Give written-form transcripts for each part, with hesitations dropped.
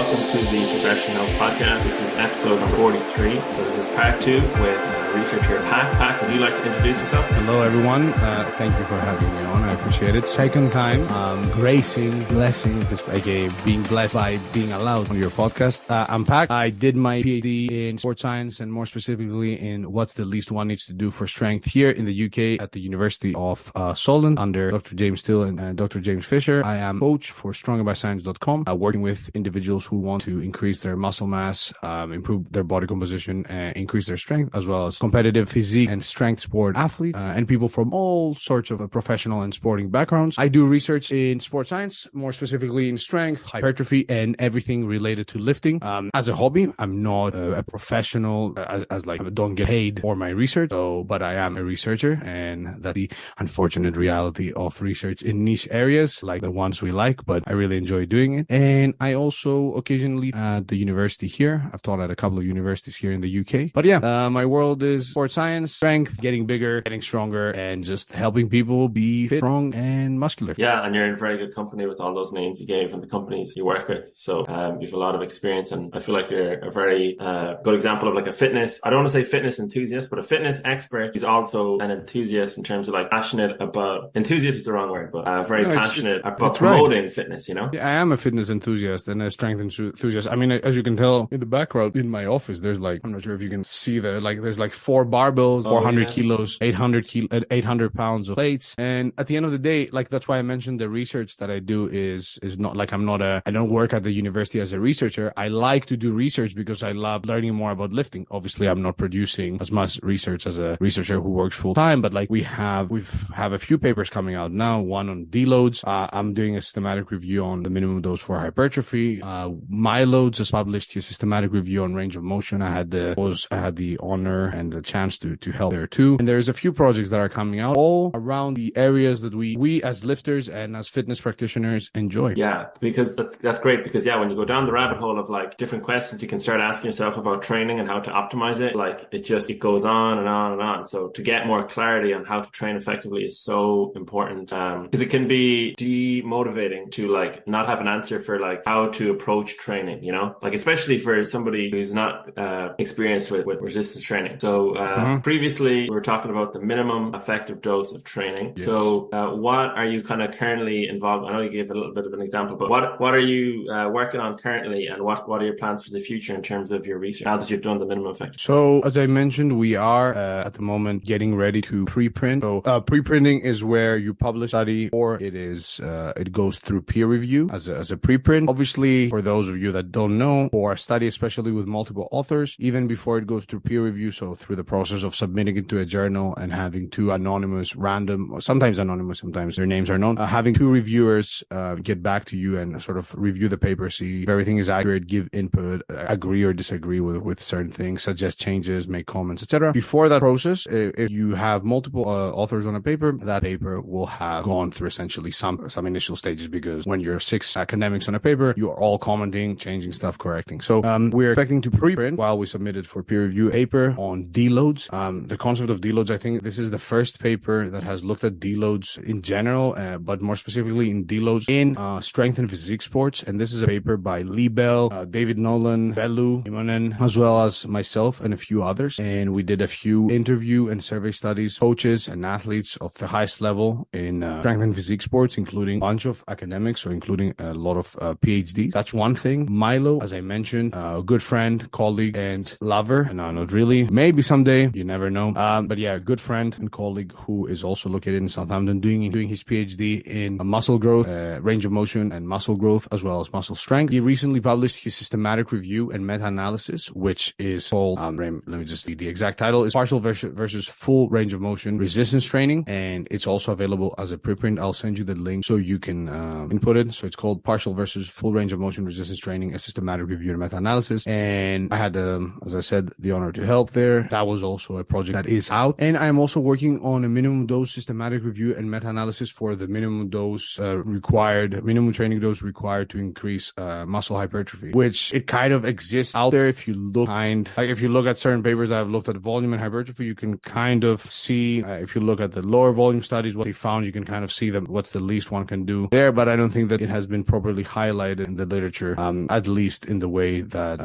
welcome to the Progression Health Podcast. This is episode number 43. So this is part 2 with researcher PAK. PAK, would you like to introduce yourself? Hello, everyone. Thank you for having me on. I appreciate it. Second time, blessing, aka being blessed by being allowed on your podcast. I'm PAK. I did my PhD in sports science and more specifically in what's the least one needs to do for strength here in the UK at the University of Solent under Dr. James Still and Dr. James Fisher. I am coach for strongerbyscience.com, working with individuals who want to increase their muscle mass, improve their body composition, and increase their strength, as well as competitive physique and strength sport athletes, and people from all sorts of professional and sporting backgrounds. I do research in sports science, more specifically in strength, hypertrophy, and everything related to lifting. As a hobby, I'm not a professional, as like I don't get paid for my research, but I am a researcher, and that's the unfortunate reality of research in niche areas like the ones we like, but I really enjoy doing it. And I also occasionally at the university here. I've taught at a couple of universities here in the UK. But yeah, my world is sports science, strength, getting bigger, getting stronger, and just helping people be fit, strong, and muscular. Yeah, and you're in very good company with all those names you gave and the companies you work with. So you have a lot of experience, and I feel like you're a very good example of like a fitness, I don't want to say fitness enthusiast, but a fitness expert who's also an enthusiast in terms of like passionate about, enthusiast is the wrong word, but very passionate about promoting fitness, you know? Yeah, I am a fitness enthusiast and a strength enthusiast. I mean, as you can tell in the background in my office, there's like, I'm not sure if you can see that, like there's like 4 barbells, 400 kilos, 800 pounds of plates. And at the end of the day, like that's why I mentioned the research that I do is not like I don't work at the university as a researcher. I like to do research because I love learning more about lifting. Obviously, I'm not producing as much research as a researcher who works full time, but like we've a few papers coming out now, one on deloads. I'm doing a systematic review on the minimum dose for hypertrophy. Loads has published a systematic review on range of motion. I had the honor and the chance to help there too. And there's a few projects that are coming out all around the areas that we as lifters and as fitness practitioners enjoy. Yeah, because that's great, because yeah, when you go down the rabbit hole of like different questions, you can start asking yourself about training and how to optimize it. Like it goes on and on and on. So to get more clarity on how to train effectively is so important, because it can be demotivating to like not have an answer for like how to approach training, you know, like especially for somebody who's not experienced with resistance training. So previously we were talking about the minimum effective dose of training. Yes. So what are you kind of currently involved? I know you gave a little bit of an example, but what are you working on currently, and what are your plans for the future in terms of your research now that you've done the minimum effective? So as I mentioned, we are at the moment getting ready to preprint. So preprinting is where you publish a study, or it goes through peer review as a preprint. Obviously, for those of you that don't know, for a study, especially with multiple authors, even before it goes through peer review, so through the process of submitting it to a journal and having 2 anonymous, random, or sometimes anonymous, sometimes their names are known, having 2 reviewers get back to you and sort of review the paper, see if everything is accurate, give input, agree or disagree with certain things, suggest changes, make comments, etc. Before that process, if you have multiple authors on a paper, that paper will have gone through essentially some initial stages, because when you're 6 academics on a paper, you are all commenting, changing stuff, correcting. So we're expecting to preprint while we submit it for peer review paper on deloads. The concept of deloads, I think this is the first paper that has looked at deloads in general, but more specifically in deloads in strength and physique sports. And this is a paper by Lee Bell, David Nolan, Bellu, Imonen, as well as myself and a few others. And we did a few interview and survey studies, coaches and athletes of the highest level in strength and physique sports, including a bunch of academics, or including a lot of PhDs. That's one thing. Milo, as I mentioned, a good friend, colleague, and lover. No, not really. Maybe someday, you never know. But yeah, a good friend and colleague who is also located in Southampton doing his PhD in muscle growth, range of motion and muscle growth, as well as muscle strength. He recently published his systematic review and meta-analysis, which is called, let me just see the exact title, is Partial versus Full Range of Motion Resistance Training. And it's also available as a preprint. I'll send you the link so you can input it. So it's called Partial versus Full Range of Motion Resistance Training, a systematic review and meta-analysis. And I had, as I said, the honor to help there. That was also a project that is out. And I'm also working on a minimum dose systematic review and meta-analysis for the minimum training dose required to increase muscle hypertrophy, which it kind of exists out there. If you look at certain papers that have looked at volume and hypertrophy, you can kind of see, if you look at the lower volume studies, what they found, you can kind of see what's the least one can do there. But I don't think that it has been properly highlighted in the literature literature, at least in the way that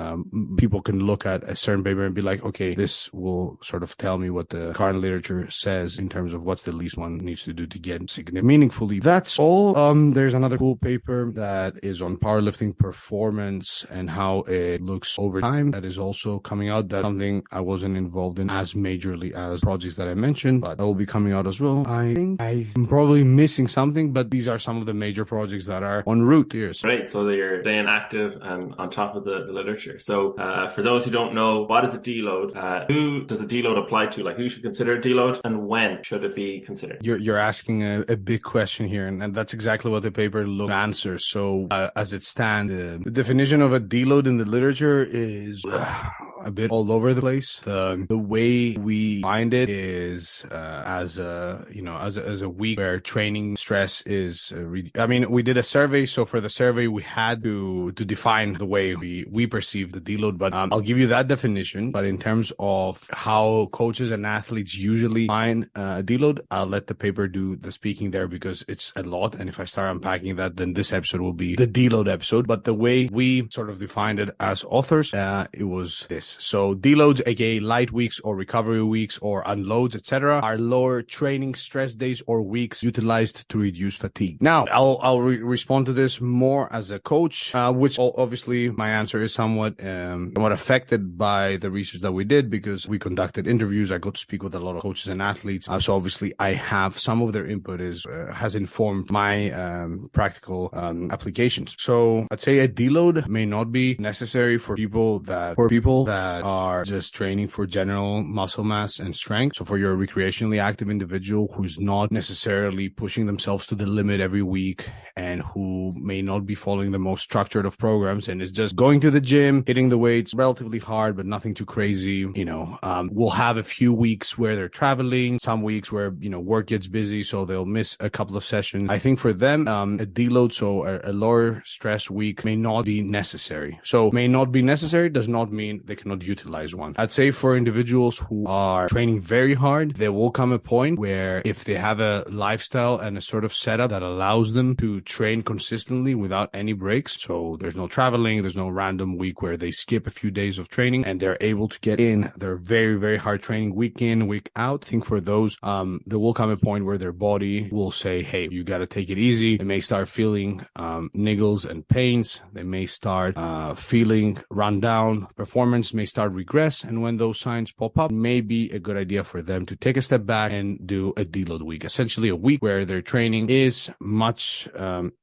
people can look at a certain paper and be like, okay, this will sort of tell me what the current literature says in terms of what's the least one needs to do to get significant meaningfully. That's all. There's another cool paper that is on powerlifting performance and how it looks over time that is also coming out. That's something I wasn't involved in as majorly as projects that I mentioned, but that will be coming out as well. I think I'm probably missing something, but these are some of the major projects that are en route here. Right, so you're staying active and on top of the literature. So for those who don't know, what is a deload? Who does the deload apply to? Like, who should consider a deload, and when should it be considered? You're asking a big question here, and that's exactly what the paper answers. So as it stands, the definition of a deload in the literature is a bit all over the place. The way we find it is as a week where training stress is. We did a survey, so for the survey we had to define the way we perceive the deload. But I'll give you that definition. But in terms of how coaches and athletes usually find a deload, I'll let the paper do the speaking there because it's a lot. And if I start unpacking that, then this episode will be the deload episode. But the way we sort of defined it as authors, it was this. So deloads, aka light weeks or recovery weeks or unloads, etc., are lower training stress days or weeks utilized to reduce fatigue. Now, I'll respond to this more as a coach, which obviously my answer is somewhat affected by the research that we did because we conducted interviews. I got to speak with a lot of coaches and athletes. So obviously I have some of their input has informed my practical applications. So I'd say a deload may not be necessary for people that are just training for general muscle mass and strength. So for your recreationally active individual who's not necessarily pushing themselves to the limit every week and who may not be following the most structured of programs and is just going to the gym, hitting the weights relatively hard, but nothing too crazy, we'll have a few weeks where they're traveling, some weeks where, work gets busy, so they'll miss a couple of sessions. I think for them, a deload, so a lower stress week may not be necessary. So may not be necessary does not mean they cannot utilize one. I'd say for individuals who are training very hard, there will come a point where if they have a lifestyle and a sort of setup that allows them to train consistently without any breaks, so there's no traveling, there's no random week where they skip a few days of training and they're able to get in their very, very hard training week in, week out. I think for those, there will come a point where their body will say, hey, you got to take it easy. They may start feeling niggles and pains. They may start feeling run down. Performance may start regress. And when those signs pop up, it may be a good idea for them to take a step back and do a deload week, essentially a week where their training is much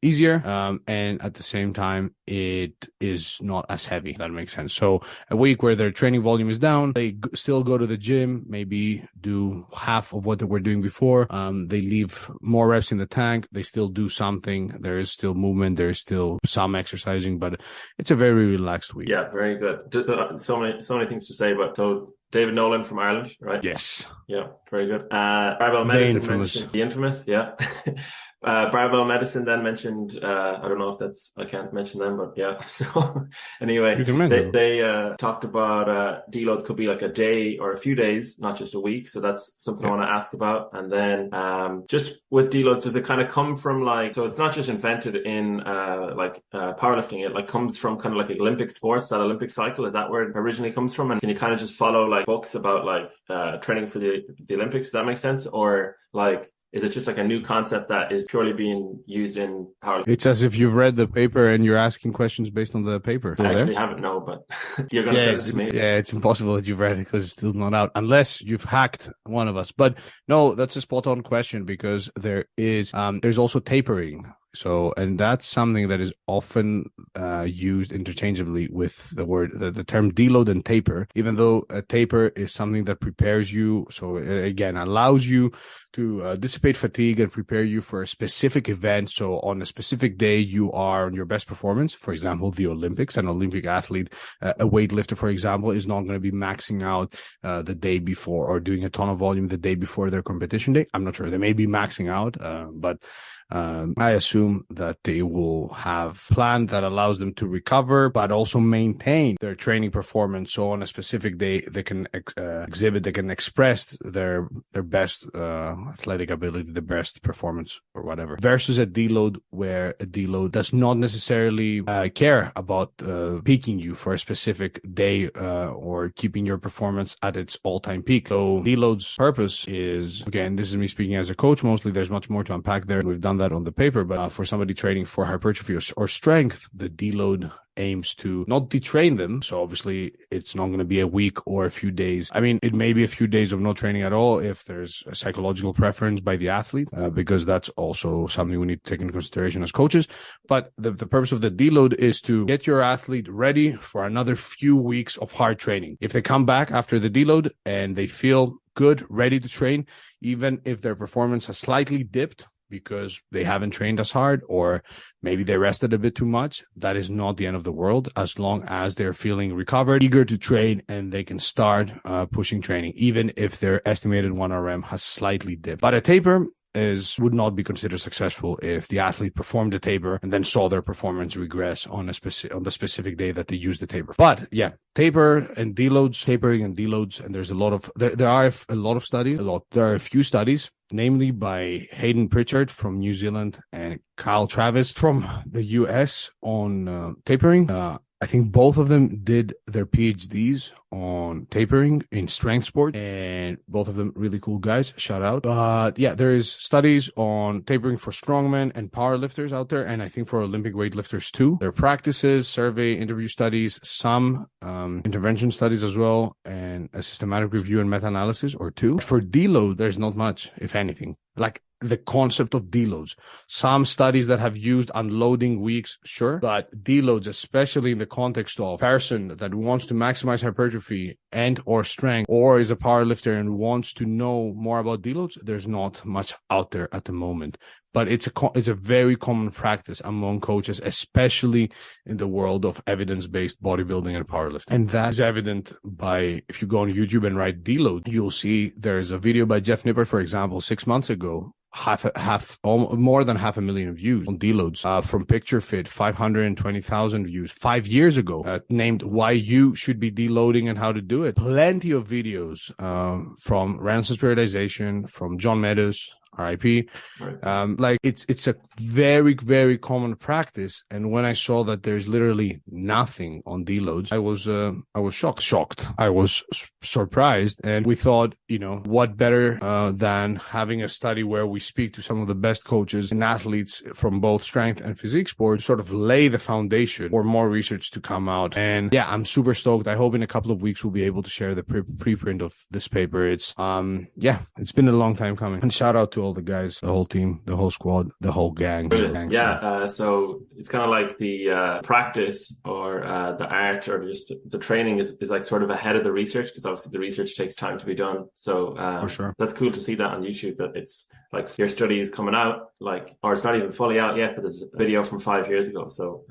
easier and at the same time it is not as heavy, if that makes sense. So a week where their training volume is down, they still go to the gym, maybe do half of what they were doing before. They leave more reps in the tank. They still do something. There is still movement. There is still some exercising, but it's a very relaxed week. Yeah, very good. So many things to say, but so David Nolan from Ireland, right? Yes. Yeah, very good. Barbell medicine mentioned the infamous, yeah. Barbell medicine then mentioned, I don't know if I can't mention them, but yeah. So anyway, they talked about deloads could be like a day or a few days, not just a week. So that's something I want to ask about. And then just with deloads, does it kind of come from so it's not just invented in powerlifting, it comes from kind of like Olympic sports, that Olympic cycle. Is that where it originally comes from? And can you kind of just follow books about training for the Olympics? Does that make sense? Or is it just a new concept that is purely being used in powerlifting? It's as if you've read the paper and you're asking questions based on the paper. I actually haven't, no, but you're going to say this to me. Yeah, it's impossible that you've read it because it's still not out, unless you've hacked one of us. But no, that's a spot on question because there's also tapering. So, and that's something that is often used interchangeably with the term deload and taper, even though a taper is something that prepares you. So again, allows you to dissipate fatigue and prepare you for a specific event. So on a specific day, you are on your best performance. For example, the Olympics, an Olympic athlete, a weightlifter, for example, is not going to be maxing out the day before or doing a ton of volume the day before their competition day. I'm not sure. They may be maxing out, but I assume that they will have a plan that allows them to recover, but also maintain their training performance. So on a specific day, they can exhibit, they can express their best athletic ability, the best performance or whatever, versus a deload where a deload does not necessarily care about peaking you for a specific day or keeping your performance at its all-time peak. So deload's purpose is, again, this is me speaking as a coach mostly, there's much more to unpack there. We've done that on the paper, but for somebody training for hypertrophy or strength, the deload aims to not detrain them. So obviously it's not going to be a week or a few days. I mean, it may be a few days of no training at all if there's a psychological preference by the athlete, because that's also something we need to take into consideration as coaches. But the purpose of the deload is to get your athlete ready for another few weeks of hard training. If they come back after the deload and they feel good, ready to train, even if their performance has slightly dipped because they haven't trained as hard, or maybe they rested a bit too much, that is not the end of the world, as long as they're feeling recovered, eager to train, and they can start pushing training, even if their estimated 1RM has slightly dipped. But a taper would not be considered successful if the athlete performed the taper and then saw their performance regress on the specific day that they used the taper. But yeah, tapering and deloads, and there's there are a lot of studies. There are a few studies, namely by Hayden Pritchard from New Zealand and Kyle Travis from the US on tapering. I think both of them did their PhDs on tapering in strength sport, and both of them really cool guys. Shout out. But yeah, there is studies on tapering for strongmen and powerlifters out there, and I think for Olympic weightlifters too. There are practices, survey, interview studies, some intervention studies as well, and a systematic review and meta-analysis or two. For deload, there's not much, if anything. Like the concept of deloads. Some studies that have used unloading weeks, sure, but deloads, especially in the context of a person that wants to maximize hypertrophy and or strength, or is a powerlifter and wants to know more about deloads, there's not much out there at the moment. But it's a very common practice among coaches, especially in the world of evidence-based bodybuilding and powerlifting. And that is evident by, if you go on YouTube and write deload, you'll see there's a video by Jeff Nippert, for example, 6 months ago, more than 500,000 views on deloads, from Picture Fit, 520,000 views 5 years ago, named Why You Should Be Deloading and How to Do It. Plenty of videos, from Ransom's Periodization, from John Meadows, RIP. Right. Like it's a very, very common practice. And when I saw that there's literally nothing on deloads, I was shocked. I was surprised. And we thought, what better than having a study where we speak to some of the best coaches and athletes from both strength and physique sports, sort of lay the foundation for more research to come out. And yeah, I'm super stoked. I hope in a couple of weeks we'll be able to share the preprint of this paper. It's been a long time coming. And shout out to all the guys, the whole team, the whole squad, the whole gang. So it's kind of like the practice or the art or just the training is like sort of ahead of the research, because obviously the research takes time to be done. So for sure, that's cool to see that on YouTube, that it's like your study is coming out, or it's not even fully out yet, but there's a video from 5 years ago. So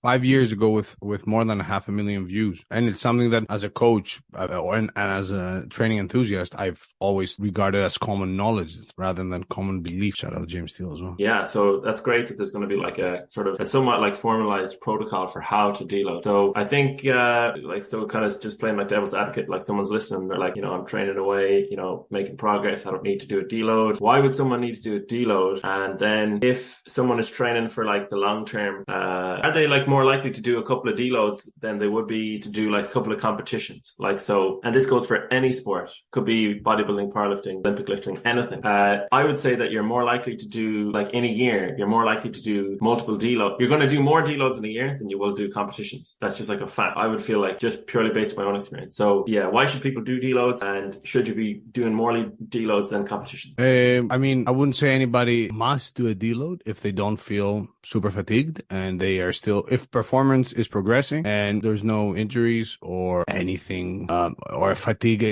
5 years ago with more than 500,000 views. And it's something that as a coach and as a training enthusiast, I've always regarded as common knowledge rather than common belief. Shout out James Steele as well. Yeah, so that's great that there's going to be like a sort of a somewhat like formalized protocol for how to deload. So I think kind of just playing like devil's advocate, like someone's listening, they're like, I'm training away, making progress, I don't need to do a deload. Why would someone need to do a deload? And then if someone is training for like the long term, are they like more likely to do a couple of deloads than they would be to do like a couple of competitions? Like, so, and this goes for any sport, could be bodybuilding, powerlifting, Olympic lifting, anything. I would say that you're more likely to do, like in a year, you're more likely to do multiple deloads. You're going to do more deloads in a year than you will do competitions. That's just like a fact. I would feel like, just purely based on my own experience. So yeah, why should people do deloads, and should you be doing more deloads than competitions? I mean, I wouldn't say anybody must do a deload if they don't feel super fatigued and they are still, if performance is progressing and there's no injuries or anything, or fatigue,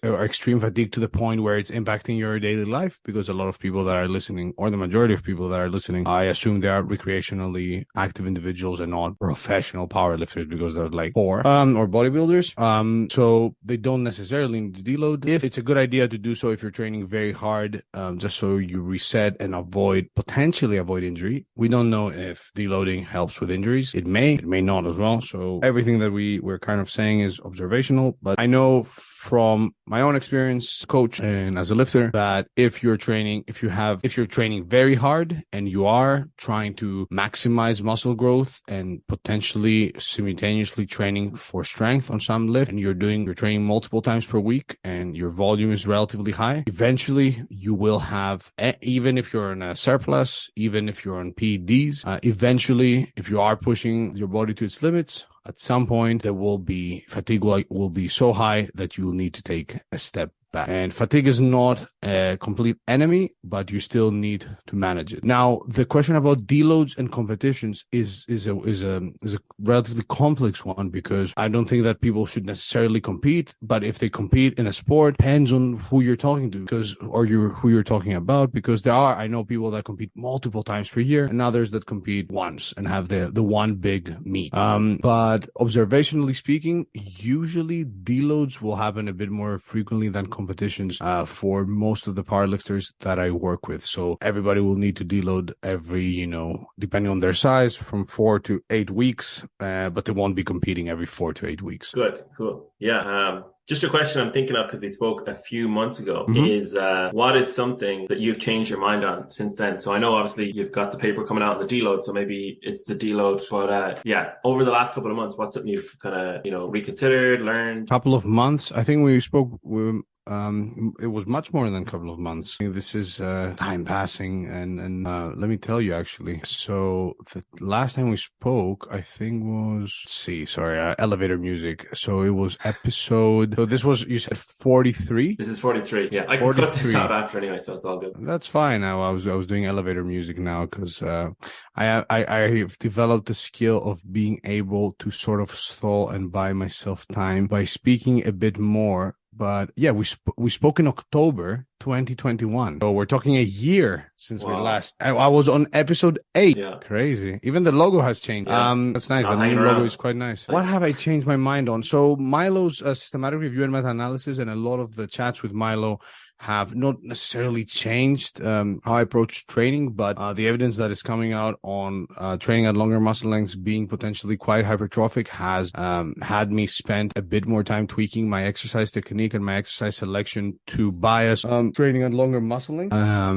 or extreme fatigue to the point where it's impacting your daily life, because a lot of people that are listening, or the majority of people that are listening, I assume they are recreationally active individuals and not professional powerlifters, because they're like or bodybuilders. So they don't necessarily need to deload. If it's a good idea to do so if you're training very hard, just so you reset and potentially avoid injury. We don't know if deloading helps with injuries. It may not as well. So everything that we're kind of saying is observational, but I know from my own experience, coach and as a lifter, that if you're training very hard and you are trying to maximize muscle growth and potentially simultaneously training for strength on some lift, and you're training multiple times per week and your volume is relatively high, eventually you will have, even if you're in a surplus, even if you're on PEDs, eventually if you are pushing your body to its limits, at some point there will be fatigue will be so high that you will need to take a step back. And fatigue is not a complete enemy, but you still need to manage it. Now, the question about deloads and competitions is a relatively complex one, because I don't think that people should necessarily compete, but if they compete in a sport, depends on who you're talking to, who you're talking about, because I know people that compete multiple times per year and others that compete once and have the one big meet. But observationally speaking, usually deloads will happen a bit more frequently than competitions for most of the powerlifters that I work with. So everybody will need to deload every, depending on their size, from 4 to 8 weeks, but they won't be competing every 4 to 8 weeks. Good, cool. Yeah. Just a question I'm thinking of, because we spoke a few months ago, is what is something that you've changed your mind on since then? So I know obviously you've got the paper coming out on the deload, so maybe it's the deload. But over the last couple of months, what's something you've kind of, reconsidered, learned? Couple of months. I think we spoke it was much more than a couple of months. This is time passing, and let me tell you, actually. So the last time we spoke, I think was, elevator music. So it was episode. So this was, you said 43. This is 43. Yeah, I can cut this out after anyway, so it's all good. That's fine. I was doing elevator music now, because I've developed the skill of being able to sort of stall and buy myself time by speaking a bit more. But yeah, we spoke in October 2021. So we're talking a year since we last. I was on episode 8. Yeah. Crazy. Even the logo has changed. Yeah. That's nice. The new logo is quite nice. What have I changed my mind on? So Milo's systematic review and meta-analysis, and a lot of the chats with Milo have not necessarily changed how I approach training, but the evidence that is coming out on training at longer muscle lengths being potentially quite hypertrophic has had me spend a bit more time tweaking my exercise technique and my exercise selection to bias training at longer muscle lengths.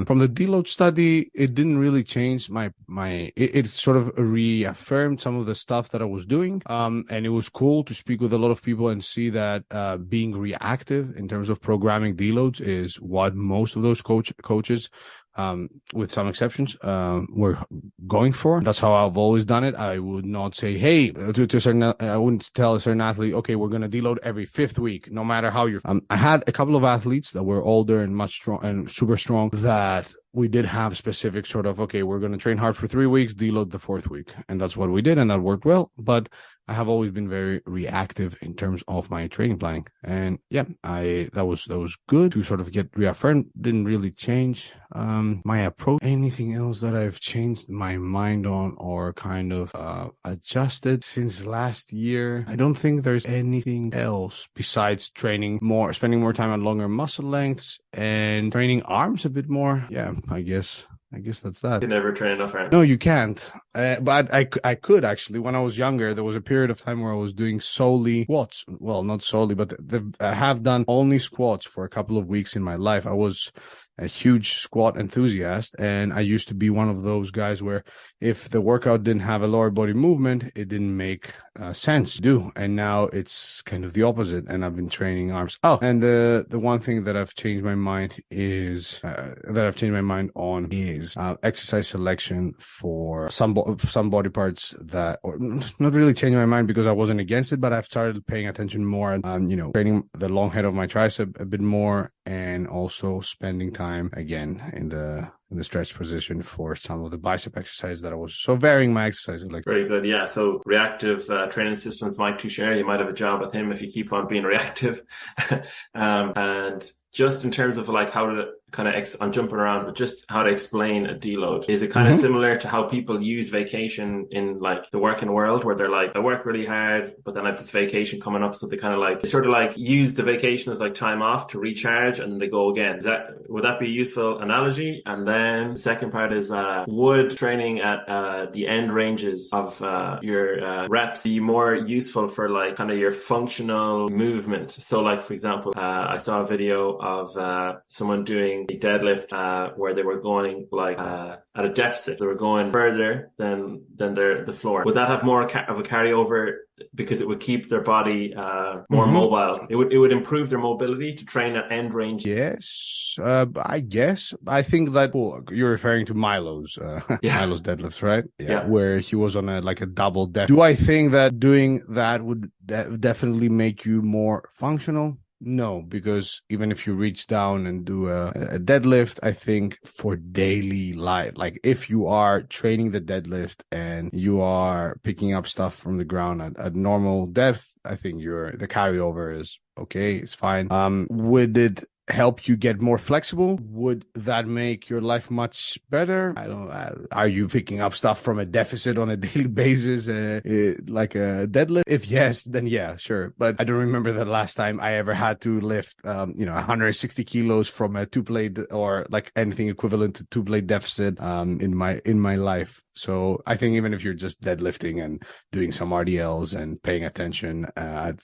From the deload study, it didn't really change it sort of reaffirmed some of the stuff that I was doing, and it was cool to speak with a lot of people and see that being reactive in terms of programming deloads is what most of those coaches, with some exceptions, were going for. That's how I've always done it. I would not say, hey, I wouldn't tell a certain athlete, okay, we're going to deload every 5th week, no matter how you're. I had a couple of athletes that were older and much strong and super strong that we did have specific sort of, okay, we're going to train hard for 3 weeks, deload the 4th week. And that's what we did. And that worked well. But I have always been very reactive in terms of my training planning. And yeah, that was good to sort of get reaffirmed. Didn't really change my approach. Anything else that I've changed my mind on or kind of adjusted since last year? I don't think there's anything else besides spending more time on longer muscle lengths and training arms a bit more. Yeah, I guess that's that. You can never train enough arms. No, you can't. But I could actually. When I was younger, there was a period of time where I was doing solely squats. Well, not solely, but I have done only squats for a couple of weeks in my life. I was a huge squat enthusiast, and I used to be one of those guys where if the workout didn't have a lower body movement, it didn't make sense to do. And now it's kind of the opposite, and I've been training arms. Oh, and the one thing that I've changed my mind on is is exercise selection for some body parts that, or not really changing my mind because I wasn't against it, but I've started paying attention more and training the long head of my tricep a bit more, and also spending time again in the stretch position for some of the bicep exercises that I was so varying my exercises. Like very good, yeah. So reactive training systems, Mike Toucher, you might have a job with him if you keep on being reactive. And just in terms of like how to kind of, I'm jumping around, but just how to explain a deload. Is it kind of similar to how people use vacation in like the working world, where they're like, I work really hard, but then I have this vacation coming up. So they kind of like, they sort of like use the vacation as like time off to recharge and they go again. Would that be a useful analogy? And then the second part is, would training at the end ranges of your reps be more useful for like kind of your functional movement? So like, for example, I saw a video of someone doing a deadlift where they were going like at a deficit. They were going further than the floor. Would that have more of a carryover because it would keep their body more mobile? It would improve their mobility to train at end range. Yes, I guess. I think that you're referring to Milo's Milo's deadlifts, right? Yeah, where he was on a double deadlift. Do I think that doing that would definitely make you more functional? No, because even if you reach down and do a deadlift, I think for daily life, like if you are training the deadlift and you are picking up stuff from the ground at normal depth, I think the carryover is okay. It's fine. Would it help you get more flexible? Would that make your life much better? I don't know. Are you picking up stuff from a deficit on a daily basis, like a deadlift? If yes, then yeah, sure. But I don't remember the last time I ever had to lift, 160 kilos from a 2-plate or like anything equivalent to 2-plate deficit, in my life. So I think even if you're just deadlifting and doing some RDLs and paying attention at,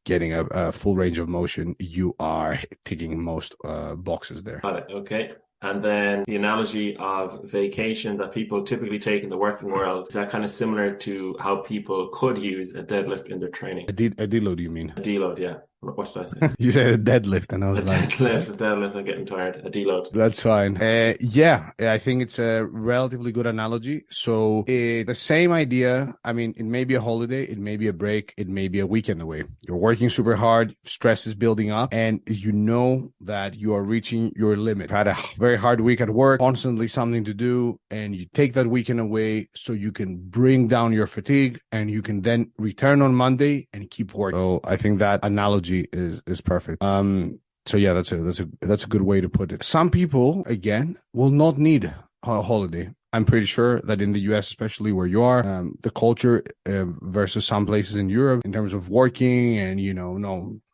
getting a full range of motion, you are ticking most boxes there. Got it. Okay. And then the analogy of vacation that people typically take in the working world, is that kind of similar to how people could use a deadlift in their training? A deload, you mean? A deload, yeah. What did I say? You said a deadlift, and I was like... deadlift, I'm getting tired. A deload. That's fine. Yeah, I think it's a relatively good analogy. So the same idea, I mean, it may be a holiday, it may be a break, it may be a weekend away. You're working super hard, stress is building up, and you know that you are reaching your limit. You've had a very hard week at work, constantly something to do, and you take that weekend away so you can bring down your fatigue, and you can then return on Monday and keep working. So I think that analogy is perfect. So yeah, that's a good way to put it. Some people, again, will not need a holiday. I'm pretty sure that in the US, especially where you are, the culture versus some places in Europe in terms of working and,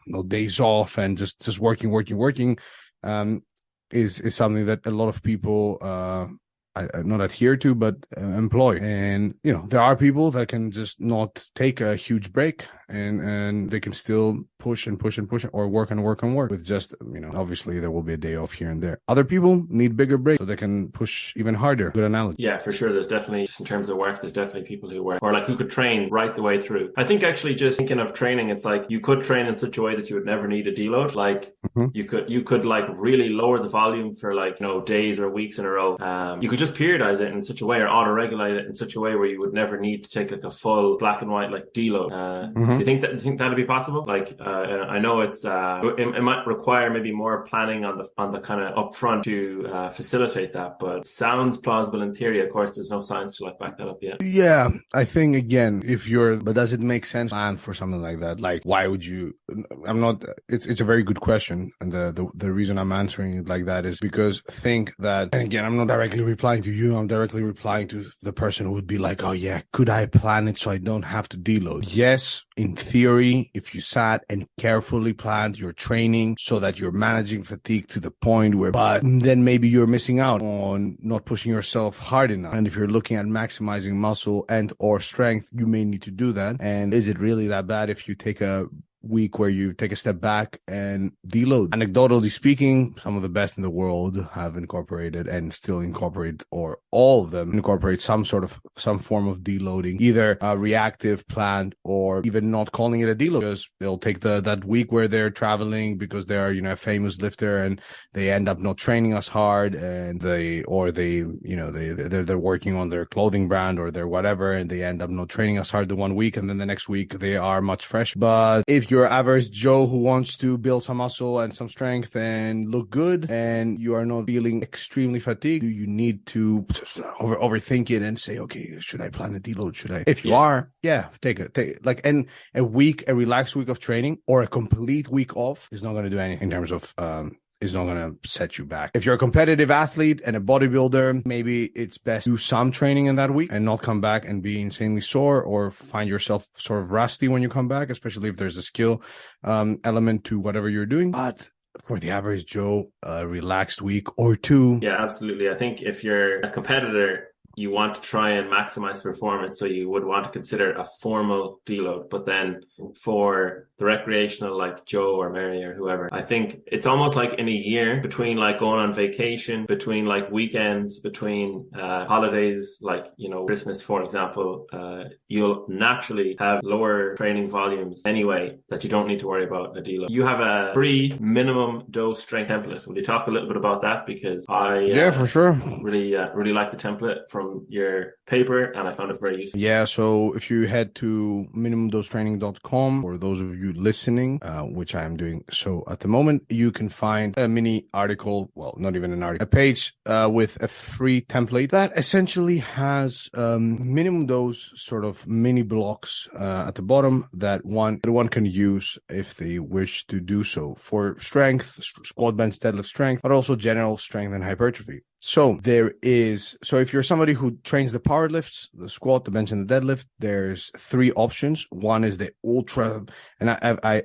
no days off and just working, is something that a lot of people not adhere to, but employ. And, there are people that can just not take a huge break and they can still push or work with just, obviously there will be a day off here and there. Other people need bigger breaks so they can push even harder. Good analogy. Yeah, for sure. There's definitely, just in terms of work, there's definitely people who work or like who could train right the way through. I think actually just thinking of training, it's like you could train in such a way that you would never need a deload. Like you could like really lower the volume for like, days or weeks in a row. You could just periodize it in such a way or auto-regulate it in such a way where you would never need to take like a full black and white like deload. Do you think that'd be possible? Like I know it's it might require maybe more planning on the kind of upfront to facilitate that, but sounds plausible in theory. Of course, there's no science to like back that up yet. Yeah, I think again, but does it make sense to plan for something like that? Like, why would you? It's a very good question, and the reason I'm answering it like that is because think that, and again, I'm not directly replying to you. I'm directly replying to the person who would be like, oh yeah, could I plan it so I don't have to deload? Yes, in theory, if you sat and carefully planned your training so that you're managing fatigue to the point where, but then maybe you're missing out on not pushing yourself hard enough. And if you're looking at maximizing muscle and or strength, you may need to do that. And is it really that bad if you take a week where you take a step back and deload. Anecdotally speaking, some of the best in the world have incorporated and still incorporate, or all of them incorporate some form of deloading, either reactive, planned, or even not calling it a deload, because they'll take that week where they're traveling because they are, a famous lifter, and they end up not training as hard, and they're working on their clothing brand or their whatever, and they end up not training as hard the one week, and then the next week they are much fresh. But if you're average Joe who wants to build some muscle and some strength and look good, and you are not feeling extremely fatigued, you need to overthink it and say, okay, should I plan a deload? Should I? If you are, take a relaxed week of training or a complete week off is not going to do anything in terms of is not going to set you back. If you're a competitive athlete and a bodybuilder, maybe it's best to do some training in that week and not come back and be insanely sore, or find yourself sort of rusty when you come back, especially if there's a skill element to whatever you're doing. But for the average Joe, a relaxed week or two. Yeah, absolutely. I think if you're a competitor, you want to try and maximize performance, so you would want to consider a formal deload. But then for the recreational, like Joe or Mary or whoever, I think it's almost like in a year, between like going on vacation, between like weekends, between holidays, like, Christmas, for example, you'll naturally have lower training volumes anyway, that you don't need to worry about a deload. You have a free minimum dose strength template. Will you talk a little bit about that? Because I for sure really like the template from your paper, and I found it very useful. Yeah, so if you head to minimumdosetraining.com, for those of you listening, which I am doing so at the moment, you can find a mini article, well, not even an article, a page with a free template that essentially has minimum dose sort of mini blocks at the bottom that one can use if they wish to do so for strength, squat, bench, deadlift strength, but also general strength and hypertrophy. So if you're somebody who trains the power lifts, the squat, the bench, and the deadlift, there's 3 options. One is the ultra, and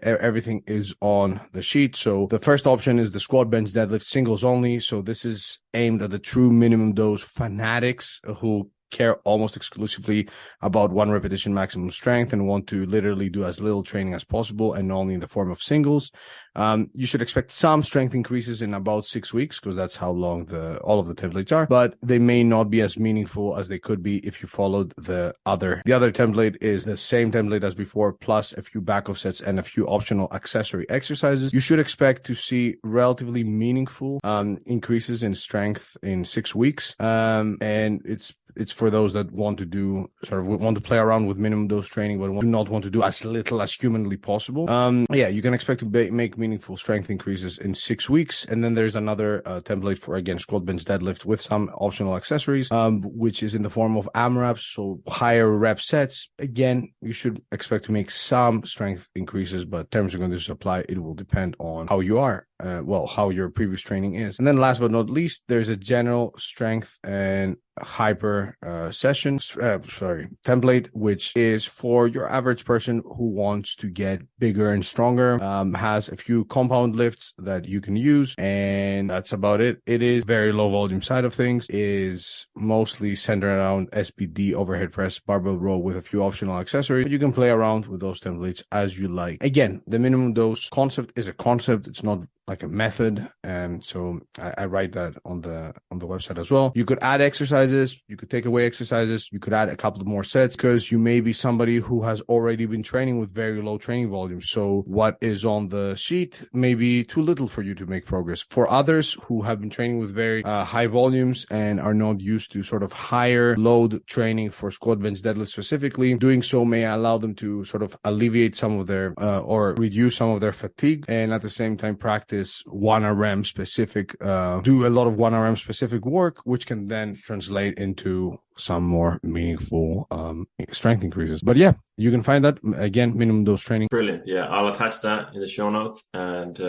everything is on the sheet. So the first option is the squat, bench, deadlift singles only. So this is aimed at the true minimum dose fanatics who care almost exclusively about 1 repetition maximum strength and want to literally do as little training as possible, and only in the form of singles. You should expect some strength increases in about 6 weeks, because that's how long all of the templates are, but they may not be as meaningful as they could be if you followed the other. The other template is the same template as before, plus a few back off sets and a few optional accessory exercises. You should expect to see relatively meaningful increases in strength in 6 weeks. And it's for those that want to play around with minimum dose training, but do not want to do as little as humanly possible. You can expect to make meaningful strength increases in 6 weeks. And then there's another template for, again, squat, bench, deadlift with some optional accessories, which is in the form of AMRAPs, so higher rep sets. Again, you should expect to make some strength increases, but terms are going to apply. It will depend on how you are. How your previous training is. And then last but not least, there's a general strength and hyper template, which is for your average person who wants to get bigger and stronger, has a few compound lifts that you can use, and that's about it. It is very low volume side of things, is mostly centered around SBD, overhead press, barbell row with a few optional accessories, but you can play around with those templates as you like. Again, the minimum dose concept is a concept. It's not like a method, and so I write that on the website as well. You could add exercises, you could take away exercises, you could add a couple of more sets, because you may be somebody who has already been training with very low training volumes. So what is on the sheet may be too little for you to make progress. For others who have been training with very high volumes and are not used to sort of higher load training for squat, bench, deadlift specifically, doing so may allow them to sort of alleviate some of their or reduce some of their fatigue, and at the same time practice 1RM specific, do a lot of 1RM specific work, which can then translate into some more meaningful strength increases. But yeah, you can find that, again, minimum dose training. Brilliant. Yeah, I'll attach that in the show notes. And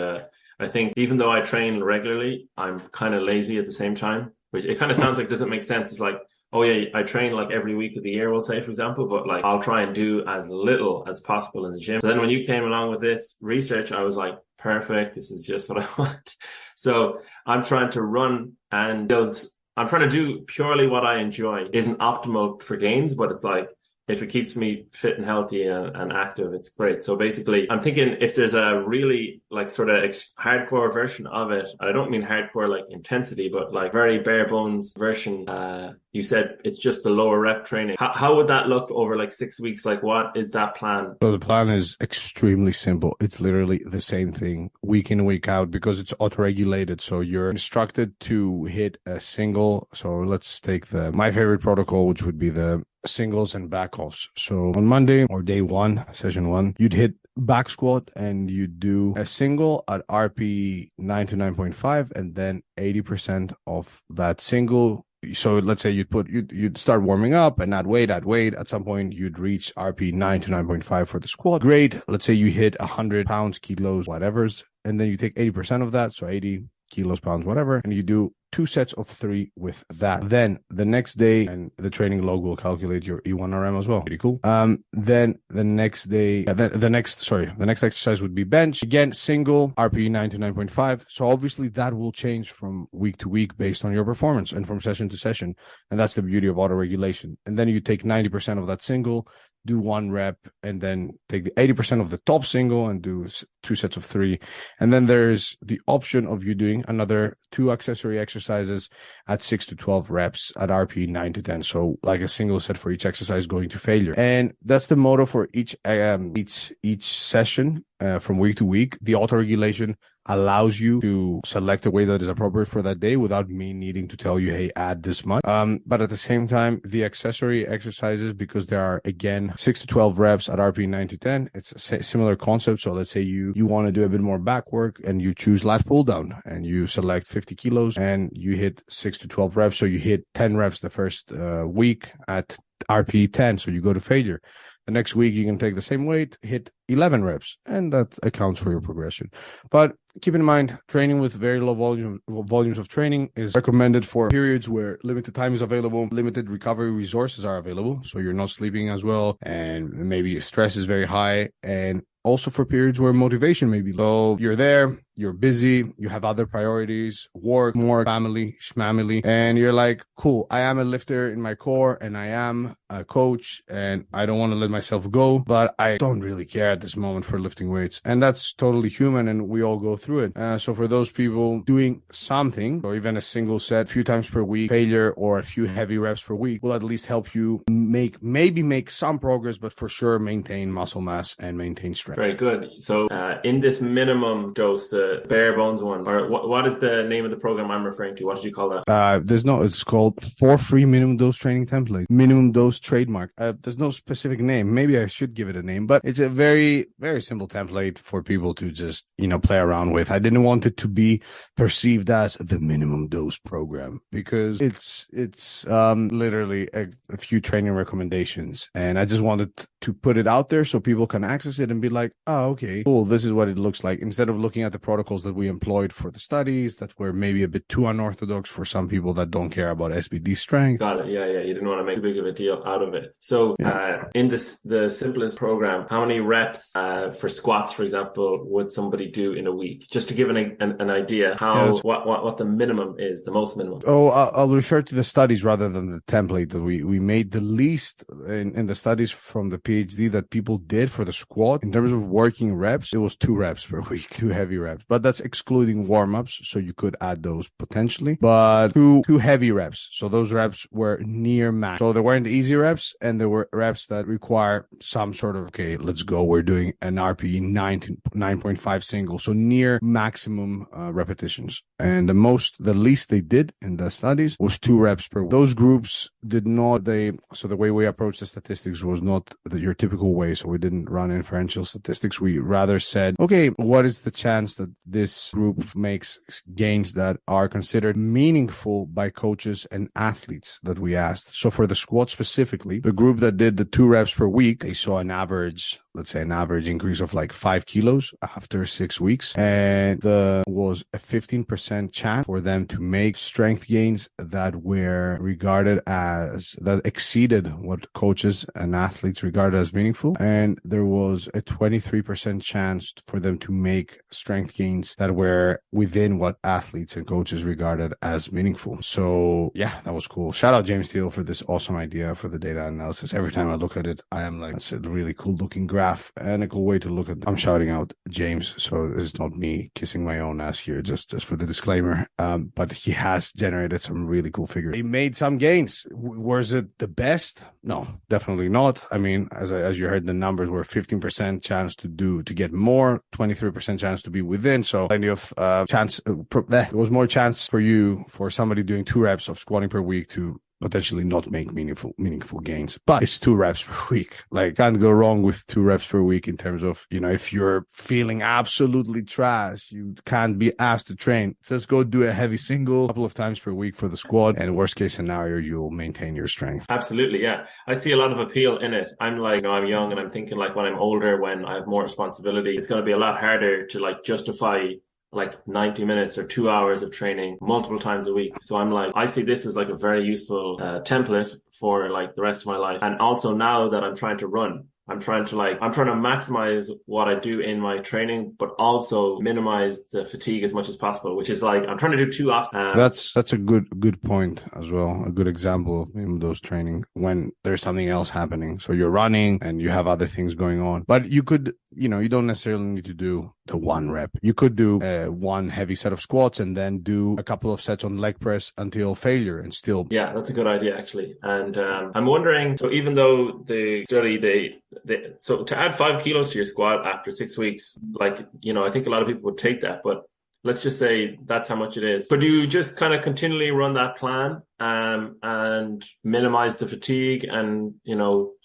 I think even though I train regularly, I'm kind of lazy at the same time, which it kind of sounds like it doesn't make sense. It's like, oh yeah, I train like every week of the year, we'll say, for example, but like I'll try and do as little as possible in the gym. So then when you came along with this research, I was like, perfect, this is just what I want. So I'm trying to run, and I'm trying to do purely what I enjoy. Isn't optimal for gains, but it's like if it keeps me fit and healthy and active, it's great. So basically, I'm thinking if there's a really like sort of hardcore version of it, and I don't mean hardcore like intensity, but like very bare bones version, you said it's just the lower rep training. How would that look over like 6 weeks? Like what is that plan? So the plan is extremely simple. It's literally the same thing week in, week out, because it's auto-regulated. So you're instructed to hit a single. So let's take my favorite protocol, which would be the singles and back offs. So on Monday or day one, session one, you'd hit back squat and you do a single at RP 9 to 9.5, and then 80% of that single. So let's say you'd start warming up and add weight. At some point, you'd reach RP 9 to 9.5 for the squat. Great. Let's say you hit 100 pounds, kilos, whatever's, and then you take 80% of that. So 80 kilos, pounds, whatever, and you do 2 sets of 3 with that. Then the next day, and the training log will calculate your E1RM as well. Pretty cool. Then the next day, the next exercise would be bench. Again, single, RPE 9 to 9.5. So obviously that will change from week to week based on your performance and from session to session. And that's the beauty of auto regulation. And then you take 90% of that single, do 1 rep, and then take the 80% of the top single and do 2 sets of 3. And then there's the option of you doing another 2 accessory exercises at 6 to 12 reps at RP 9 to 10. So like a single set for each exercise going to failure. And that's the motto for each session from week to week. The auto regulation allows you to select a way that is appropriate for that day without me needing to tell you, hey, add this much. But at the same time, the accessory exercises, because there are, again, 6 to 12 reps at RP 9 to 10, it's a similar concept. So let's say you want to do a bit more back work and you choose lat pull down and you select 50 kilos and you hit 6 to 12 reps. So you hit 10 reps the first week at RP 10. So you go to failure. The next week, you can take the same weight, hit 11 reps, and that accounts for your progression. But keep in mind, training with very low volumes of training is recommended for periods where limited time is available, limited recovery resources are available, so you're not sleeping as well, and maybe stress is very high, and also for periods where motivation may be low. You're there, you're busy, you have other priorities, work, more, family, schmamily, and you're like, cool, I am a lifter in my core and I am a coach and I don't want to let myself go, but I don't really care at this moment for lifting weights. And that's totally human and we all go through it. So for those people, doing something or even a single set a few times per week, failure or a few heavy reps per week will at least help you make some progress, but for sure maintain muscle mass and maintain strength. Very good. So in this minimum dose, the bare bones one, or what is the name of the program I'm referring to? What did you call that? It's called For Free Minimum Dose Training Template, minimum dose trademark. There's no specific name. Maybe I should give it a name, but it's a very, very simple template for people to just, play around with. I didn't want it to be perceived as the minimum dose program because it's literally a few training recommendations. And I just wanted to put it out there so people can access it and be like, oh, okay, cool. This is what it looks like. Instead of looking at the protocols that we employed for the studies that were maybe a bit too unorthodox for some people that don't care about SBD strength. Got it. Yeah. You didn't want to make too big of a deal out of it. So in the simplest program, how many reps for squats, for example, would somebody do in a week? Just to give an idea what the minimum is, the most minimum. I'll refer to the studies rather than the template that we made. The least in the studies from the PhD that people did for the squat in terms of working reps, it was 2 reps per week, 2 heavy reps, but that's excluding warm-ups. So you could add those potentially, but two heavy reps. So those reps were near max. So they weren't easy reps and there were reps that require some sort of, okay, let's go. We're doing an RPE 9 to 9.5 single. So near maximum repetitions. And the least they did in the studies was 2 reps per week. Those groups so the way we approached the statistics was not your typical way. So we didn't run inferential statistics. We rather said, okay, what is the chance that this group makes gains that are considered meaningful by coaches and athletes that we asked? So for the squat specifically, the group that did the 2 reps per week, they saw an average, let's say, an average increase of like 5 kilos after 6 weeks. And there was a 15% chance for them to make strength gains that were regarded as, that exceeded what coaches and athletes regarded as meaningful. And there was a 23% chance for them to make strength gains that were within what athletes and coaches regarded as meaningful. So yeah, that was cool. Shout out James Steele for this awesome idea for the data analysis. Every time I look at it, I am like, that's a really cool looking graph and a cool way to look at it. I'm shouting out James, so this is not me kissing my own ass here, just for the disclaimer. But he has generated some really cool figures. He made some gains. Was it the best? No, definitely not. I mean, as you heard, the numbers were 15% chance to get more, 23% chance to be within. So plenty of chance. There was more chance for somebody doing 2 reps of squatting per week to potentially not make meaningful gains, but it's 2 reps per week. Like, can't go wrong with 2 reps per week in terms of, if you're feeling absolutely trash, you can't be asked to train. Just go do a heavy single a couple of times per week for the squat, and worst case scenario, you'll maintain your strength. Absolutely. Yeah. I see a lot of appeal in it. I'm like, I'm young and I'm thinking like when I'm older, when I have more responsibility, it's going to be a lot harder to like justify like 90 minutes or 2 hours of training multiple times a week. So I'm like, I see this as like a very useful template for like the rest of my life. And also now that I'm trying to run, I'm trying to maximize what I do in my training, but also minimize the fatigue as much as possible, which is like, I'm trying to do 2 options. That's a good point as well. A good example of those training when there's something else happening. So you're running and you have other things going on, but you could, you don't necessarily need to do the 1 rep. You could do 1 heavy set of squats and then do a couple of sets on leg press until failure and still. Yeah, that's a good idea actually. And I'm wondering, so even though the study, so to add 5 kilos to your squat after 6 weeks, like, I think a lot of people would take that, but let's just say that's how much it is. But do you just kind of continually run that plan and minimize the fatigue and,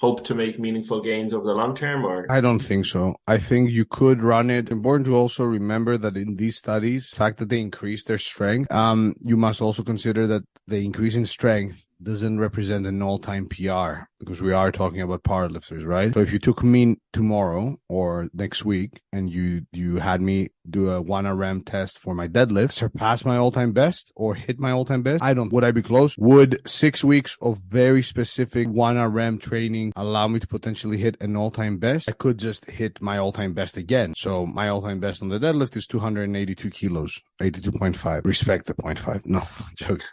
hope to make meaningful gains over the long term? Or I don't think so. I think you could run it. Important to also remember that in these studies, the fact that they increase their strength, you must also consider that the increase in strength doesn't represent an all-time PR, because we are talking about powerlifters, right? So if you took me tomorrow or next week and you had me do a 1RM test for my deadlift, surpass my all-time best or hit my all-time best, would I be close? Would 6 weeks of very specific 1RM training allow me to potentially hit an all-time best? I could just hit my all-time best again. So my all-time best on the deadlift is 282 kilos, 82.5. Respect the 0.5. No, joking.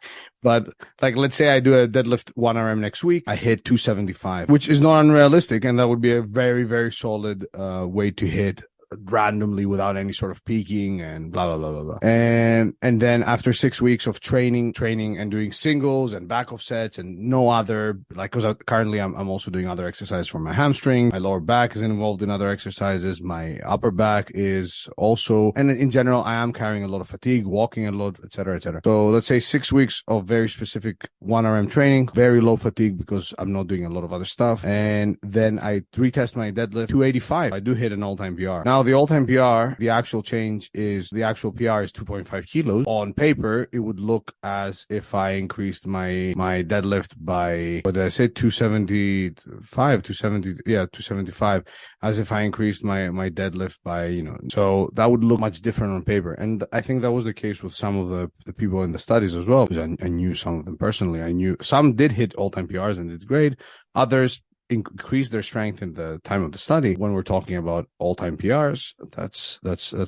But like, let's say I do a deadlift 1RM next week, I hit 275, which is not unrealistic. And that would be a very, very solid way to hit randomly without any sort of peaking and blah, blah, blah, blah, blah. And then after 6 weeks of training and doing singles and back off sets and no other, like, cause currently I'm also doing other exercises for my hamstring. My lower back is involved in other exercises. My upper back is also, and in general, I am carrying a lot of fatigue, walking a lot, et cetera, et cetera. So let's say 6 weeks of very specific 1RM training, very low fatigue because I'm not doing a lot of other stuff. And then I retest my deadlift, 285. I do hit an all-time PR. Now, the all-time PR, the actual PR is 2.5 kilos. On paper, it would look as if I increased my deadlift by, what did I say, 275, as if I increased my deadlift by, so that would look much different on paper. And I think that was the case with some of the people in the studies as well, because I knew some of them personally. I knew some did hit all-time PRs and did great. Others increase their strength in the time of the study. When we're talking about all-time PRs, that's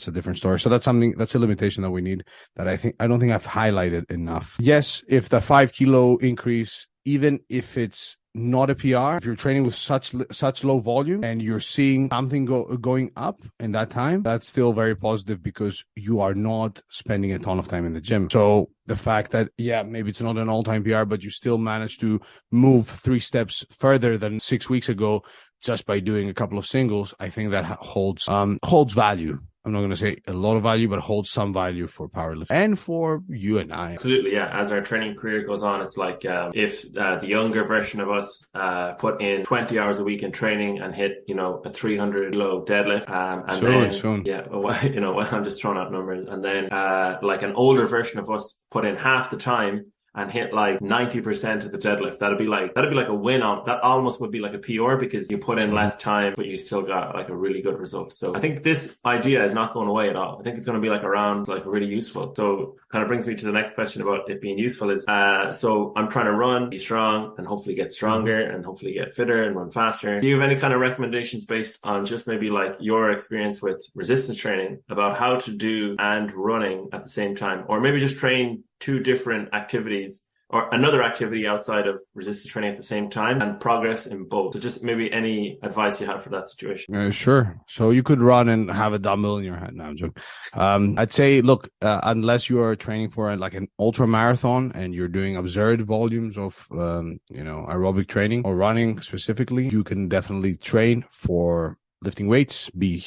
a different story. So that's a limitation that we need, that I don't think I've highlighted enough. Yes, if the 5 kilo increase, even if it's not a PR, if you're training with such low volume and you're seeing something going up in that time, that's still very positive because you are not spending a ton of time in the gym. So the fact that, maybe it's not an all-time PR, but you still manage to move 3 steps further than 6 weeks ago just by doing a couple of singles, I think that holds value. I'm not going to say a lot of value, but holds some value for powerlifting and for you and I. Absolutely, yeah. As our training career goes on, it's like if the younger version of us put in 20 hours a week in training and hit, a 300 kilo deadlift, soon. Yeah, I'm just throwing out numbers. And then like an older version of us put in half the time and hit like 90% of the deadlift, that'd be like a win on that. Almost would be like a PR because you put in less time, but you still got like a really good result. So I think this idea is not going away at all. I think it's going to be like around, like really useful. So kind of brings me to the next question about it being useful is, so I'm trying to run, be strong, and hopefully get stronger and hopefully get fitter and run faster. Do you have any kind of recommendations based on just maybe like your experience with resistance training about how to do and running at the same time, or maybe just train two different activities or another activity outside of resistance training at the same time and progress in both? So just maybe any advice you have for that situation. Sure. So you could run and have a dumbbell in your hand. No, I'm joking. I'd say, look, unless you are training for like an ultra marathon and you're doing absurd volumes of, aerobic training or running specifically, you can definitely train for lifting weights, be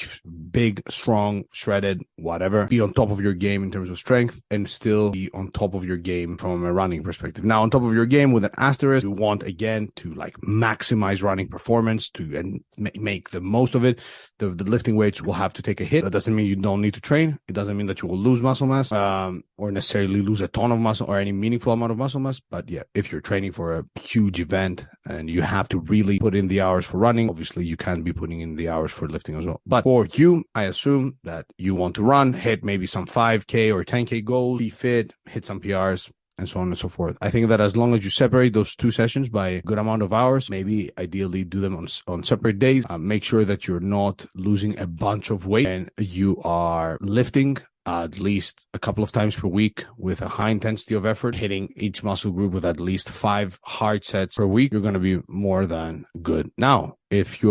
big, strong, shredded, whatever, be on top of your game in terms of strength and still be on top of your game from a running perspective. Now, on top of your game with an asterisk, you want again to like maximize running performance and make the most of it. The lifting weights will have to take a hit. That doesn't mean you don't need to train. It doesn't mean that you will lose muscle mass, or necessarily lose a ton of muscle or any meaningful amount of muscle mass. But yeah, if you're training for a huge event and you have to really put in the hours for running, obviously you can't be putting in the hours for lifting as well. But for you, I assume that you want to run, hit maybe some 5K or 10K goals, be fit, hit some PRs, and so on and so forth. I think that as long as you separate those two sessions by a good amount of hours, maybe ideally do them on separate days, make sure that you're not losing a bunch of weight and you are lifting at least a couple of times per week with a high intensity of effort, hitting each muscle group with at least 5 hard sets per week, you're going to be more than good. Now, if you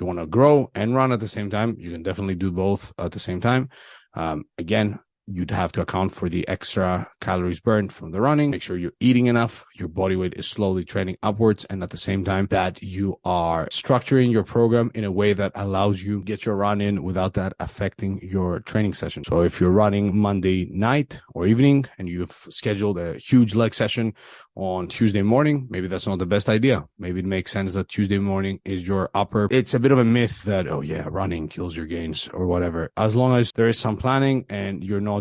want to grow and run at the same time, you can definitely do both at the same time. Again, you'd have to account for the extra calories burned from the running. Make sure you're eating enough, your body weight is slowly trending upwards, and at the same time that you are structuring your program in a way that allows you to get your run in without that affecting your training session. So if you're running Monday night or evening and you've scheduled a huge leg session on Tuesday morning, maybe that's not the best idea. Maybe it makes sense that Tuesday morning is your upper. It's a bit of a myth that, oh yeah, running kills your gains or whatever. As long as there is some planning and you're not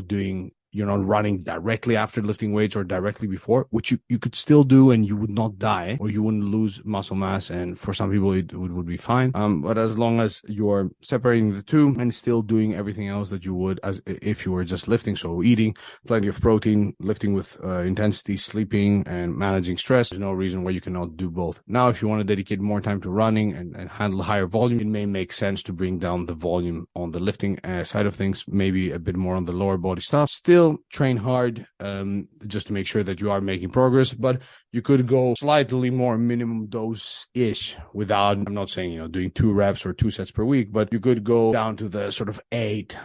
running directly after lifting weights or directly before, which you could still do and you would not die or you wouldn't lose muscle mass. And for some people, it would be fine. But as long as you're separating the two and still doing everything else that you would as if you were just lifting. So eating plenty of protein, lifting with intensity, sleeping and managing stress. There's no reason why you cannot do both. Now, if you want to dedicate more time to running and handle higher volume, it may make sense to bring down the volume on the lifting side of things, maybe a bit more on the lower body stuff. Still train hard just to make sure that you are making progress, but you could go slightly more minimum dose-ish without, I'm not saying, doing 2 reps or 2 sets per week, but you could go down to the sort of 8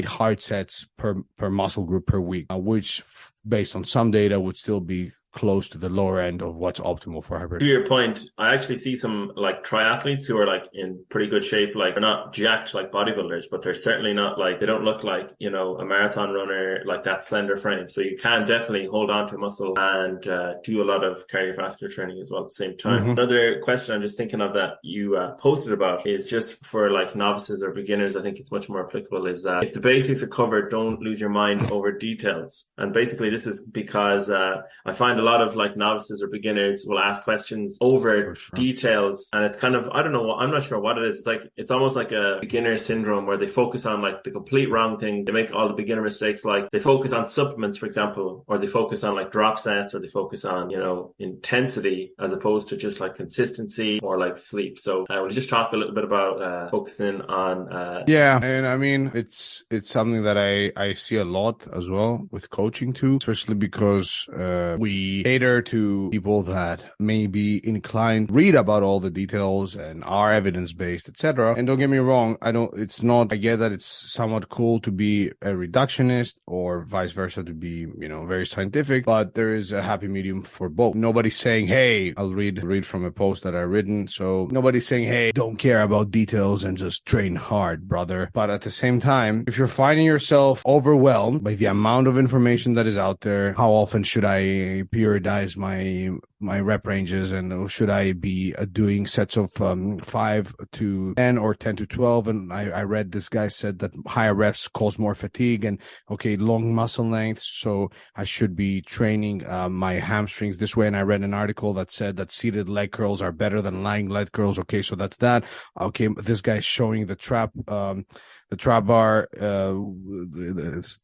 hard sets per muscle group per week, which based on some data would still be close to the lower end of what's optimal for hypertrophy. To your point, I actually see some like triathletes who are like in pretty good shape. Like they're not jacked like bodybuilders, but they're certainly not like, they don't look like, a marathon runner, like that slender frame. So you can definitely hold on to muscle and do a lot of cardiovascular training as well at the same time. Mm-hmm. Another question I'm just thinking of that you posted about is just for like novices or beginners. I think it's much more applicable is that if the basics are covered, don't lose your mind over details. And basically this is because I find a lot of like novices or beginners will ask questions over details, and it's kind of, I don't know, I'm not sure what it is. It's like, it's almost like a beginner syndrome where they focus on like the complete wrong things. They make all the beginner mistakes, like they focus on supplements, for example, or they focus on like drop sets, or they focus on, intensity as opposed to just like consistency or like sleep. So we'll just talk a little bit about focusing on yeah, and I mean it's something that I see a lot as well with coaching too, especially because we cater to people that may be inclined to read about all the details and are evidence-based, etc. And don't get me wrong, I get that it's somewhat cool to be a reductionist or vice versa to be, very scientific, but there is a happy medium for both. Nobody's saying, hey, I'll read from a post that I've written. So nobody's saying, hey, don't care about details and just train hard, brother. But at the same time, if you're finding yourself overwhelmed by the amount of information that is out there, how often should I periodize my rep ranges, and should I be doing sets of 5 to 10 or 10 to 12? And I read this guy said that higher reps cause more fatigue and long muscle length, so I should be training my hamstrings this way. And I read an article that said that seated leg curls are better than lying leg curls. Okay, so that's that. Okay, this guy's showing the trap bar.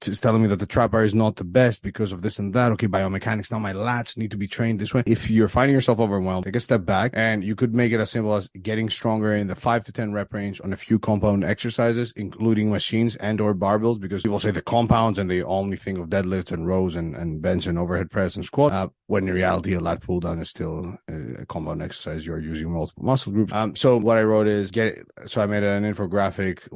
It's telling me that the trap bar is not the best because of this and that. Okay, biomechanics. Now my lats need to be trained this way. If you're finding yourself overwhelmed, take a step back, and you could make it as simple as getting stronger in the 5 to 10 rep range on a few compound exercises, including machines and or barbells, because people say the compounds and they only think of deadlifts and rows and bench and overhead press and squat, when in reality a lat pull down is still a compound exercise. You're using multiple muscle groups. So what I wrote is I made an infographic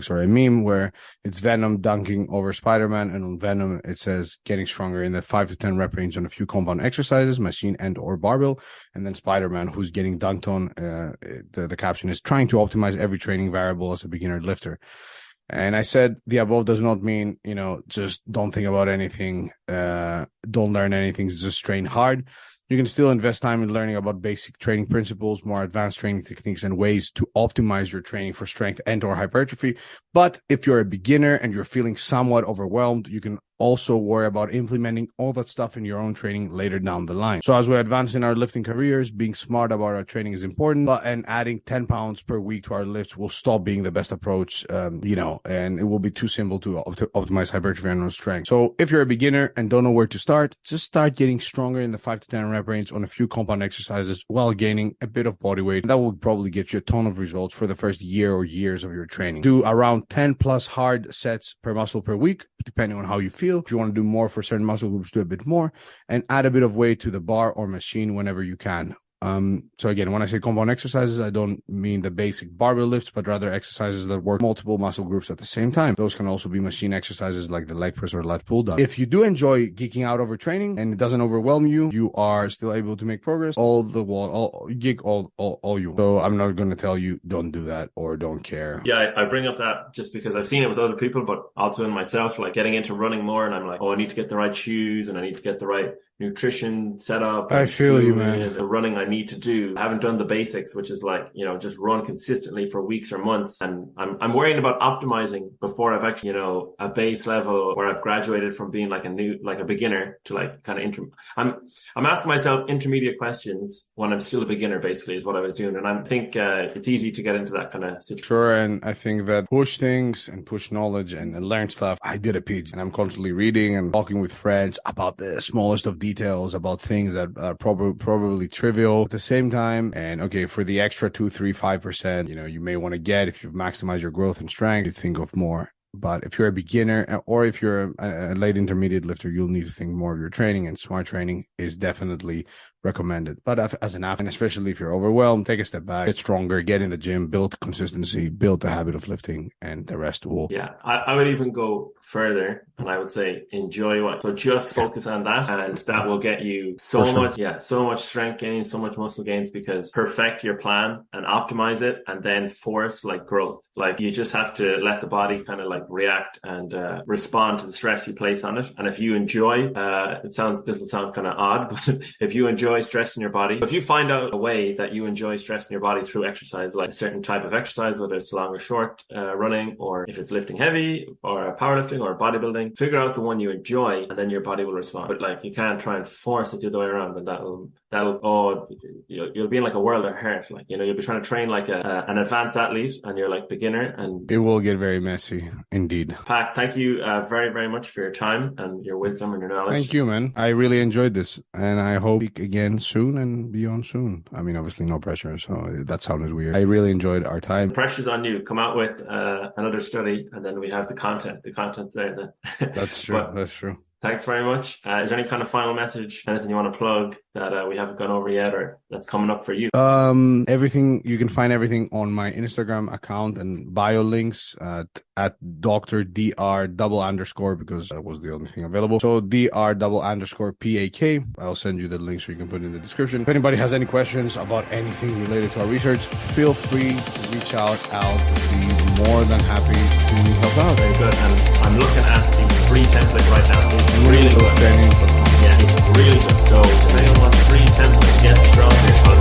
a meme where it's Venom dunking over Spider-Man, and on Venom it says getting stronger in the 5 to 10 rep range on a few compound exercises, machine and or barbell, and then Spider-Man who's getting dunked on. The caption is trying to optimize every training variable as a beginner lifter. And I said the above does not mean, just don't think about anything, don't learn anything, just train hard. You can still invest time in learning about basic training principles, more advanced training techniques, and ways to optimize your training for strength and or hypertrophy. But if you're a beginner and you're feeling somewhat overwhelmed, you can also worry about implementing all that stuff in your own training later down the line. So as we advance in our lifting careers, being smart about our training is important, and adding 10 pounds per week to our lifts will stop being the best approach, and it will be too simple to optimize hypertrophy and strength. So if you're a beginner and don't know where to start, just start getting stronger in the 5 to 10 rep range on a few compound exercises while gaining a bit of body weight. That will probably get you a ton of results for the first year or years of your training. Do around 10 plus hard sets per muscle per week, depending on how you feel. If you want to do more for certain muscle groups, do a bit more, and add a bit of weight to the bar or machine whenever you can. So again, when I say compound exercises, I don't mean the basic barbell lifts, but rather exercises that work multiple muscle groups at the same time. Those can also be machine exercises like the leg press or lat pull down. If you do enjoy geeking out over training and it doesn't overwhelm you, you are still able to make progress all you. So I'm not going to tell you don't do that or don't care. Yeah, I bring up that just because I've seen it with other people, but also in myself, like getting into running more, and I'm like, I need to get the right shoes and I need to get the right nutrition set up. I feel you, man. The running I need to do. I haven't done the basics, which is like, just run consistently for weeks or months. And I'm worrying about optimizing before I've actually, a base level where I've graduated from being like a beginner to like kind of I'm asking myself intermediate questions when I'm still a beginner, basically, is what I was doing. And I think it's easy to get into that kind of situation. Sure. And I think that push things and push knowledge and learn stuff. I did a PhD and I'm constantly reading and talking with friends about the smallest of details, about things that are probably trivial at the same time. And okay, for the extra 2, 3, 5%, you may want to get, if you've maximized your growth and strength, you think of more. But if you're a beginner or if you're a late intermediate lifter, you'll need to think more of your training, and smart training is definitely recommended. But as an athlete, and especially if you're overwhelmed, take a step back, get stronger, get in the gym, build consistency, build the habit of lifting, and the rest will. Yeah, I would even go further, and I would say enjoy one. So just focus on that, and that will get you so much strength gains, so much muscle gains, because perfect your plan and optimize it, and then force like growth. Like you just have to let the body kind of like react and respond to the stress you place on it. And if you enjoy, this will sound kind of odd, but if you enjoy stress in your body, if you find out a way that you enjoy stress in your body through exercise, like a certain type of exercise, whether it's long or short running, or if it's lifting heavy or powerlifting or bodybuilding, figure out the one you enjoy, and then your body will respond. But like you can't try and force it the other way around, and you'll be in like a world of hurt. Like you'll be trying to train like an advanced athlete, and you're like beginner, and it will get very messy indeed. Pak, thank you very, very much for your time and your wisdom and your knowledge. Thank you, man. I really enjoyed this, and I hope again soon and beyond soon. I mean, obviously no pressure, so that sounded weird. I really enjoyed our time. The pressure's on you. Come out with another study, and then we have the content. The content's there then. That's true. That's true. Thanks very much. Is there any kind of final message, anything you want to plug that we haven't gone over yet, or that's coming up for you? Everything, you can find everything on my Instagram account and bio links at Dr. because that was the only thing available. So Dr_PAK. I'll send you the link so you can put it in the description. If anybody has any questions about anything related to our research, feel free to reach out. I'll more than happy to help out. Very good. And I'm looking at the free template right now. It's really good. Yeah, it's really good. So if anyone wants free template, get strong. I'll